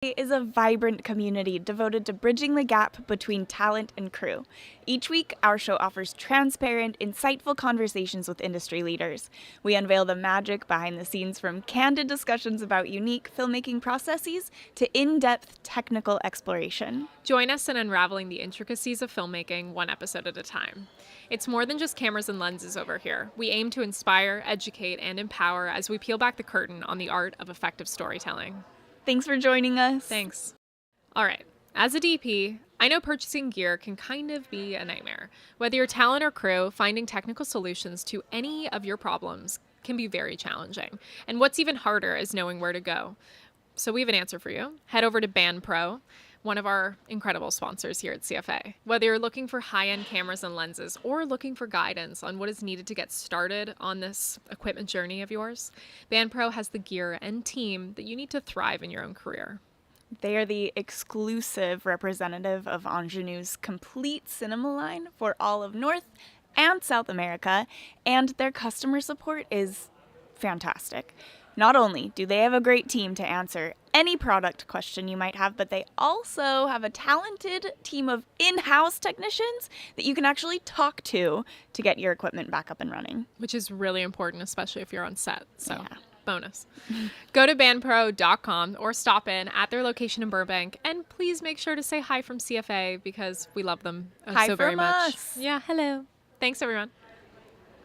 is a vibrant community devoted to bridging the gap between talent and crew. Each week, our show offers transparent, insightful conversations with industry leaders. We unveil the magic behind the scenes, from candid discussions about unique filmmaking processes to in-depth technical exploration. Join us in unraveling the intricacies of filmmaking one episode at a time. It's more than just cameras and lenses over here. We aim to inspire, educate, and empower as we peel back the curtain on the art of effective storytelling. Thanks for joining us. Thanks. All right. As a DP, I know purchasing gear can kind of be a nightmare. Whether you're talent or crew, finding technical solutions to any of your problems can be very challenging. And what's even harder is knowing where to go. So we have an answer for you. Head over to BandPro, one of our incredible sponsors here at CFA. Whether you're looking for high-end cameras and lenses or looking for guidance on what is needed to get started on this equipment journey of yours, BandPro has the gear and team that you need to thrive in your own career. They are the exclusive representative of Ingenue's complete cinema line for all of North and South America, and their customer support is fantastic. Not only do they have a great team to answer any product question you might have, but they also have a talented team of in-house technicians that you can actually talk to get your equipment back up and running. Which is really important, especially if you're on set. So, yeah. Bonus. Go to bandpro.com or stop in at their location in Burbank, and please make sure to say hi from CFA because we love them so very much. Us. Yeah, hello. Thanks, everyone.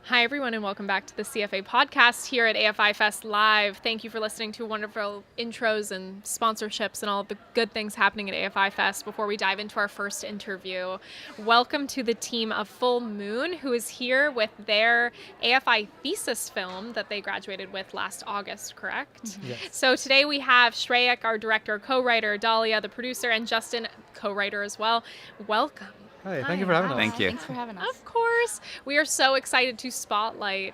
Hi, everyone, and welcome back to the CFA podcast here at AFI FEST Live. Thank you for listening to wonderful intros and sponsorships and all of the good things happening at AFI FEST. Before we dive into our first interview, welcome to the team of Full Moon, who is here with their AFI thesis film that they graduated with last August, correct? Yes. So today we have Shrayek, our director, co-writer, Dahlia, the producer, and Justin, co-writer as well. Welcome. Hi, thank you for having us. Thank you. Thanks for having us. Of course. We are so excited to spotlight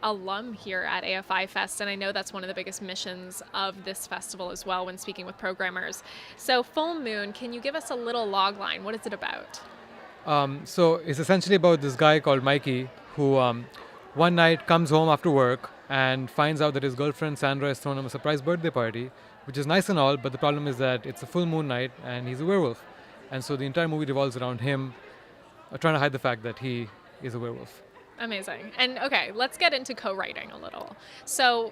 alum here at AFI Fest, and I know that's one of the biggest missions of this festival as well when speaking with programmers. So Full Moon, can you give us a little log line? What is it about? So it's essentially about this guy called Mikey who one night comes home after work and finds out that his girlfriend Sandra has thrown him a surprise birthday party, which is nice and all, but the problem is that it's a full moon night and he's a werewolf. And so the entire movie revolves around him trying to hide the fact that he is a werewolf. Amazing. And okay, let's get into co-writing a little. So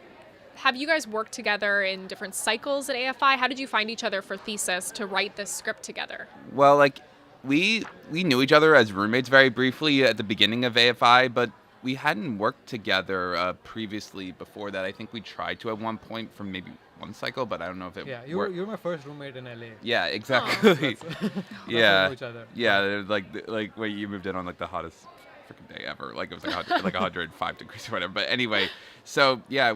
have you guys worked together in different cycles at AFI? How did you find each other for thesis to write this script together? Well, we knew each other as roommates very briefly at the beginning of AFI, but we hadn't worked together previously before that. I think we tried to at one point for maybe one cycle, but I don't know if it Yeah, you were my first roommate in LA. Yeah, exactly. That's Yeah. how we know each other. Yeah, like when you moved in on like the hottest freaking day ever. Like it was like 105 degrees or whatever. But anyway, so yeah,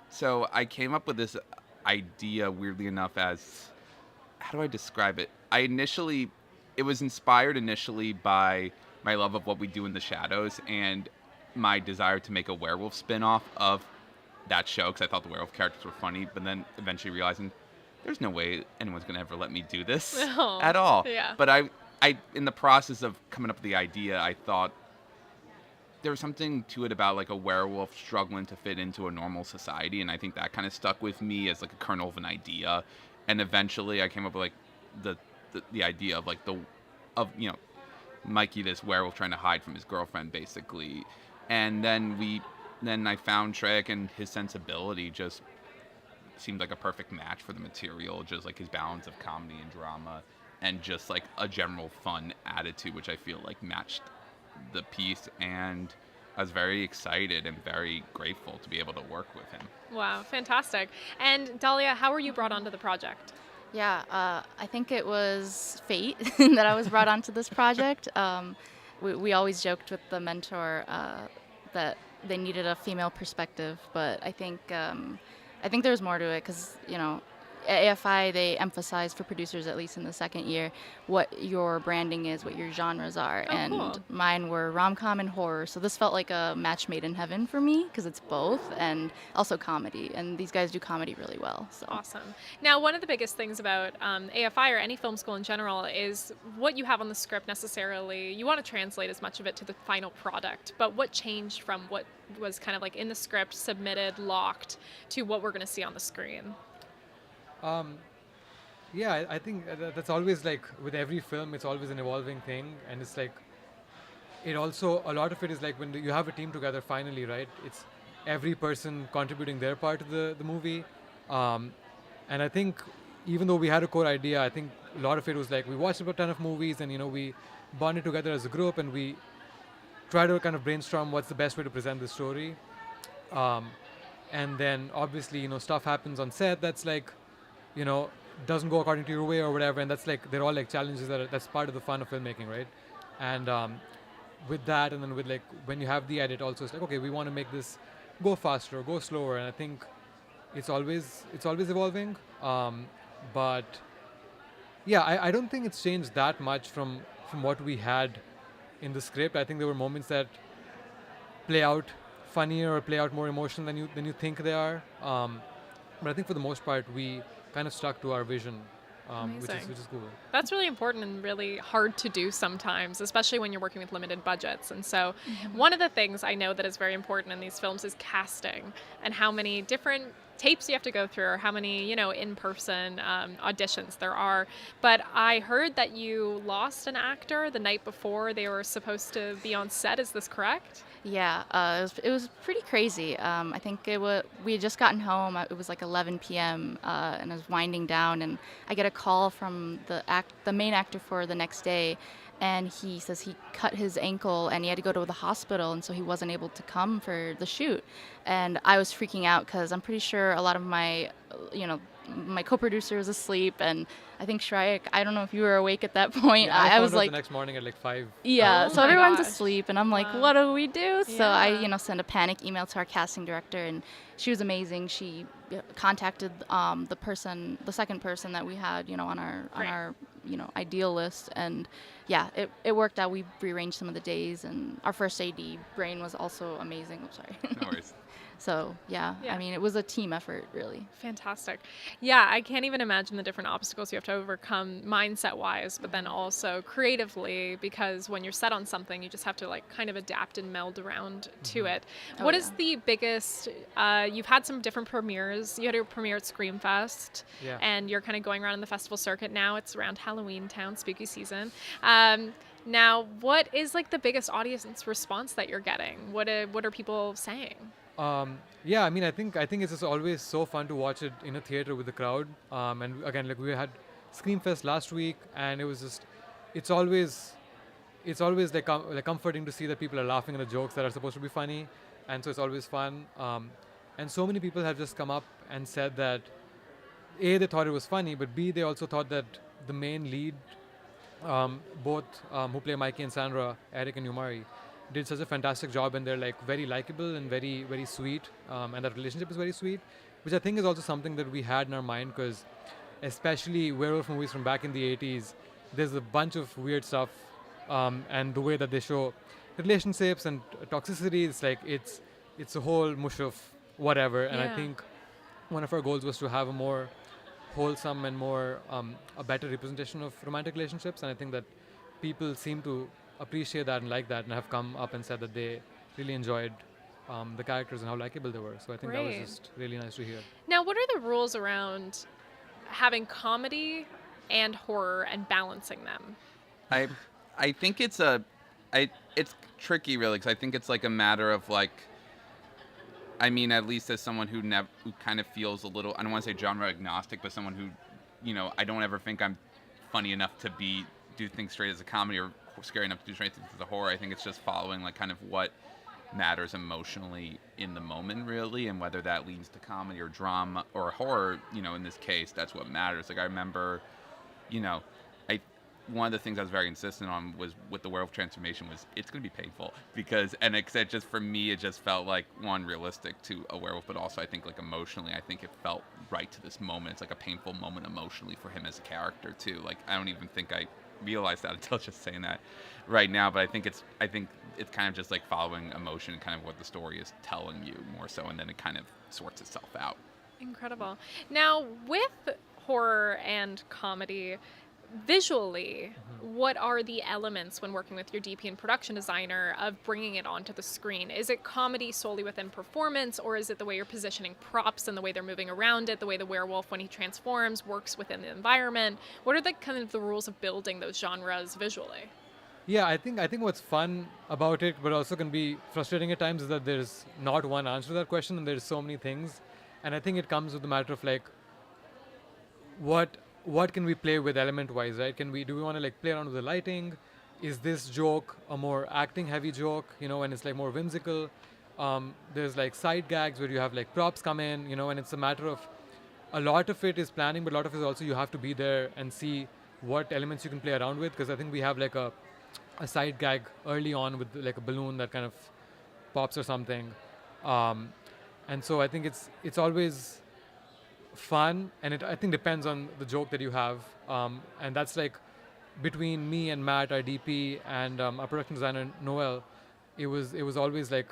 so I came up with this idea, weirdly enough, as, how do I describe it? It was inspired initially by my love of What We Do in the Shadows and my desire to make a werewolf spin-off of that show, because I thought the werewolf characters were funny, but then eventually realizing there's no way anyone's going to ever let me do this at all. Yeah. But I, in the process of coming up with the idea, I thought there was something to it about like a werewolf struggling to fit into a normal society, and I think that kind of stuck with me as like a kernel of an idea. And eventually I came up with like the idea of like Mikey, this werewolf trying to hide from his girlfriend, basically. And then I found Shrayek, and his sensibility just seemed like a perfect match for the material, just like his balance of comedy and drama and just like a general fun attitude, which I feel like matched the piece. And I was very excited and very grateful to be able to work with him. Wow, fantastic. And Dahlia, how were you brought onto the project? Yeah, I think it was fate that I was brought onto this project. We always joked with the mentor that they needed a female perspective, but I think there was more to it because, at AFI, they emphasize for producers, at least in the second year, what your branding is, what your genres are. Oh, and cool. Mine were rom-com and horror. So this felt like a match made in heaven for me because it's both, and also comedy. And these guys do comedy really well. So. Awesome. Now, one of the biggest things about AFI or any film school in general is what you have on the script necessarily. You want to translate as much of it to the final product. But what changed from what was kind of like in the script, submitted, locked, to what we're going to see on the screen? Yeah, I think that's always like with every film, it's always an evolving thing, and it's like it also a lot of it is like when you have a team together finally, right? It's every person contributing their part to the movie, um, and I think even though we had a core idea, I think a lot of it was like we watched a ton of movies, and we bonded together as a group, and we try to kind of brainstorm what's the best way to present the story. Um, and then obviously, stuff happens on set that's like, you know, doesn't go according to your way or whatever, and that's like they're all like challenges that's part of the fun of filmmaking, right? And with that, and then with like when you have the edit, also it's like okay, we want to make this go faster, go slower, and I think it's always evolving. But yeah, I don't think it's changed that much from what we had in the script. I think there were moments that play out funnier or play out more emotional than you think they are. But I think for the most part, we kind of stuck to our vision, which Amazing. is cool. That's really important and really hard to do sometimes, especially when you're working with limited budgets. And so, one of the things I know that is very important in these films is casting and how many different tapes you have to go through or how many, in-person auditions there are. But I heard that you lost an actor the night before they were supposed to be on set. Is this correct? Yeah, it was pretty crazy. I think we had just gotten home. It was like 11 p.m. And I was winding down, and I get a call from the main actor for the next day, and he says he cut his ankle and he had to go to the hospital, and so he wasn't able to come for the shoot. And I was freaking out because I'm pretty sure a lot of my co-producer was asleep, and I think Shrayek, I don't know if you were awake at that point. Yeah, I I found was out like, the next morning at like 5. yeah, Oh so my everyone's gosh. asleep, and I'm like, Wow. what do we do? So I, Yeah. sent a panic email to our casting director, and she was amazing. She contacted the second person that we had, on our Right. ideal list, and yeah, it worked out. We rearranged some of the days, and our first AD, Brain, was also amazing. I'm sorry. No worries. So yeah, Yeah. I mean, it was a team effort, really. Fantastic. Yeah, I can't even imagine the different obstacles you have to overcome mindset wise, but then also creatively, because when you're set on something, you just have to like kind of adapt and meld around to it. Oh, What is yeah. the biggest, you've had some different premieres. You had a premiere at Screamfest, Yeah. and you're kind of going around in the festival circuit now. It's around Halloween Town, spooky season. Now, what is like the biggest audience response that you're getting? What are people saying? Yeah, I mean, I think it's just always so fun to watch it in a theater with the crowd. And again, like we had Screamfest last week, and it was just, it's always, like like comforting to see that people are laughing at the jokes that are supposed to be funny, and so it's always fun. And so many people have just come up and said that A, they thought it was funny, but B, they also thought that the main lead, both who play Mikey and Sandra, Eric and Umari, did such a fantastic job, and they're like very likable and very very sweet, and that relationship is very sweet, which I think is also something that we had in our mind, because especially werewolf movies from back in the 80s, there's a bunch of weird stuff, and the way that they show relationships and toxicity, it's like it's a whole mush of whatever. And I Yeah. think one of our goals was to have a more wholesome and more a better representation of romantic relationships, and I think that people seem to appreciate that and like that, and have come up and said that they really enjoyed the characters and how likable they were. So I think that was Great. just really nice to hear. Now, what are the rules around having comedy and horror and balancing them? I think it's it's tricky really, because I think it's like a matter of like, I mean, at least as someone who kind of feels a little, I don't want to say genre agnostic, but someone who, I don't ever think I'm funny enough to do things straight as a comedy, or scary enough to do straight as a horror. I think it's just following like kind of what matters emotionally in the moment, really, and whether that leads to comedy or drama or horror. In this case, that's what matters. Like I remember, I one of the things I was very insistent on was with the werewolf transformation was it's going to be painful, because it just for me it just felt like one, realistic to a werewolf, but also I think like emotionally I think it felt right to this moment. It's like a painful moment emotionally for him as a character too. Like I don't even think I realized that until just saying that right now, but I think it's kind of just like following emotion and kind of what the story is telling you more so, and then it kind of sorts itself out. Incredible. Now, with horror and comedy, visually, what are the elements when working with your DP and production designer of bringing it onto the screen? Is it comedy solely within performance, or is it the way you're positioning props and the way they're moving around it, the way the werewolf, when he transforms, works within the environment? What are the kind of the rules of building those genres visually? Yeah, I think what's fun about it, but also can be frustrating at times, is that there's not one answer to that question, and there's so many things. And I think it comes with the matter of like, what can we play with element-wise, right? Do we want to like play around with the lighting? Is this joke a more acting-heavy joke, and it's like more whimsical? There's like side gags where you have like props come in, and it's a matter of, a lot of it is planning, but a lot of it is also you have to be there and see what elements you can play around with, because I think we have like a side gag early on with like a balloon that kind of pops or something, and so I think it's always fun, and it I think depends on the joke that you have, and that's like between me and Matt, our DP, and our production designer Noel. It was always like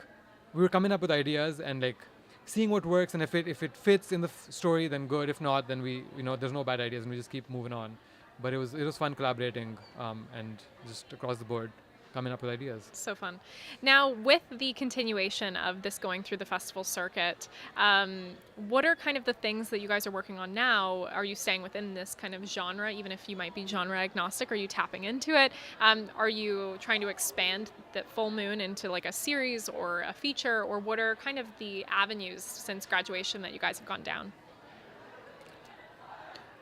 we were coming up with ideas and like seeing what works, and if it fits in the story, then good. If not, then we there's no bad ideas, and we just keep moving on. But it was fun collaborating, and just across the board coming up with ideas. So fun. Now, with the continuation of this going through the festival circuit, what are kind of the things that you guys are working on now? Are you staying within this kind of genre, even if you might be genre agnostic? Are you tapping into it? Are you trying to expand the Full Moon into like a series or a feature? Or what are kind of the avenues since graduation that you guys have gone down?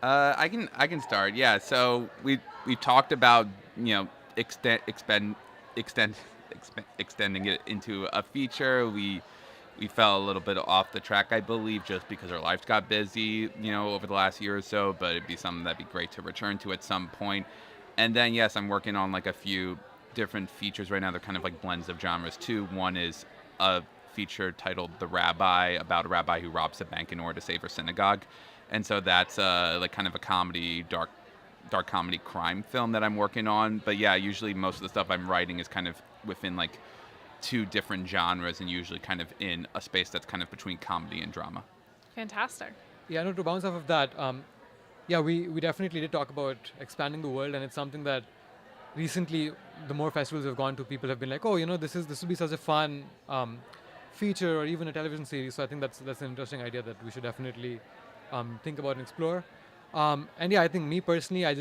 I can start. Yeah. So we talked about extending it into a feature. We fell a little bit off the track, I believe, just because our lives got busy, over the last year or so. But it'd be something that'd be great to return to at some point. And then yes, I'm working on like a few different features right now. They're kind of like blends of genres too. One is a feature titled "The Rabbi," about a rabbi who robs a bank in order to save her synagogue. And so that's like kind of a comedy, dark comedy crime film that I'm working on. But yeah, usually most of the stuff I'm writing is kind of within like two different genres, and usually kind of in a space that's kind of between comedy and drama. Fantastic. Yeah, no, to bounce off of that, we definitely did talk about expanding the world, and it's something that recently, the more festivals we've gone to, people have been like, oh, this would be such a fun feature or even a television series. So I think that's an interesting idea that we should definitely think about and explore. And yeah, I think me personally, I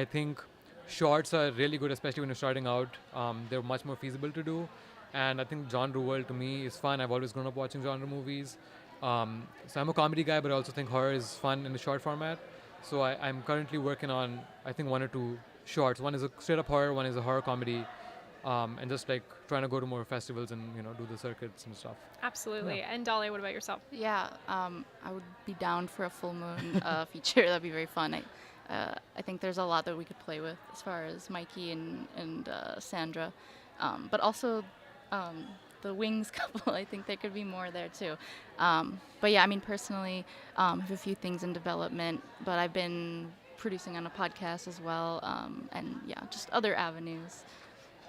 think shorts are really good, especially when you're starting out. They're much more feasible to do. And I think genre world to me is fun. I've always grown up watching genre movies. So I'm a comedy guy, but I also think horror is fun in the short format. So I'm currently working on, I think, 1 or 2 shorts. One is a straight up horror, one is a horror comedy. And just like trying to go to more festivals and do the circuits and stuff. Absolutely. Yeah. And Dahlia, what about yourself? Yeah, I would be down for a Full Moon feature. That'd be very fun. I think there's a lot that we could play with as far as Mikey and Sandra, but also the Wings couple. I think there could be more there too. But yeah, I mean, personally, I have a few things in development, but I've been producing on a podcast as well, and yeah, just other avenues.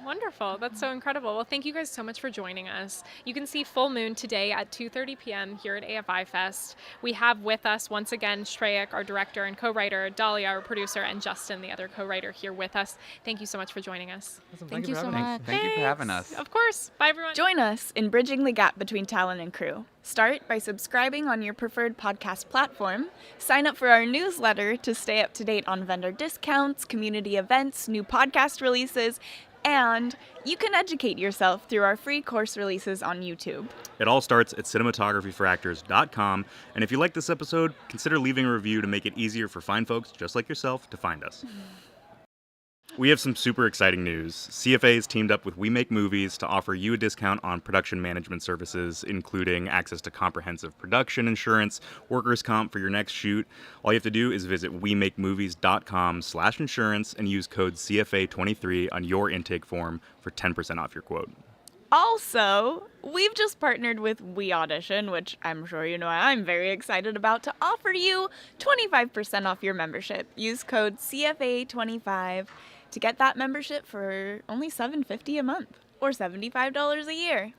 Wonderful. That's so incredible. Well, thank you guys so much for joining us. You can see Full Moon today at 2:30 p.m. here at AFI Fest. We have with us, once again, Shrayek, our director and co-writer, Dahlia, our producer, and Justin, the other co-writer, here with us. Thank you so much for joining us. Awesome. Thank you for so having us. much. Thank you for having us. Of course. Bye, everyone. Join us in bridging the gap between talent and crew. Start by subscribing on your preferred podcast platform. Sign up for our newsletter to stay up to date on vendor discounts, community events, new podcast releases, and you can educate yourself through our free course releases on YouTube. It all starts at cinematographyforactors.com. And if you like this episode, consider leaving a review to make it easier for fine folks just like yourself to find us. We have some super exciting news. CFA has teamed up with We Make Movies to offer you a discount on production management services, including access to comprehensive production insurance, workers' comp for your next shoot. All you have to do is visit wemakemovies.com/insurance and use code CFA23 on your intake form for 10% off your quote. Also, we've just partnered with We Audition, which I'm sure you know I'm very excited about, to offer you 25% off your membership. Use code CFA25 to get that membership for only $7.50 a month or $75 a year.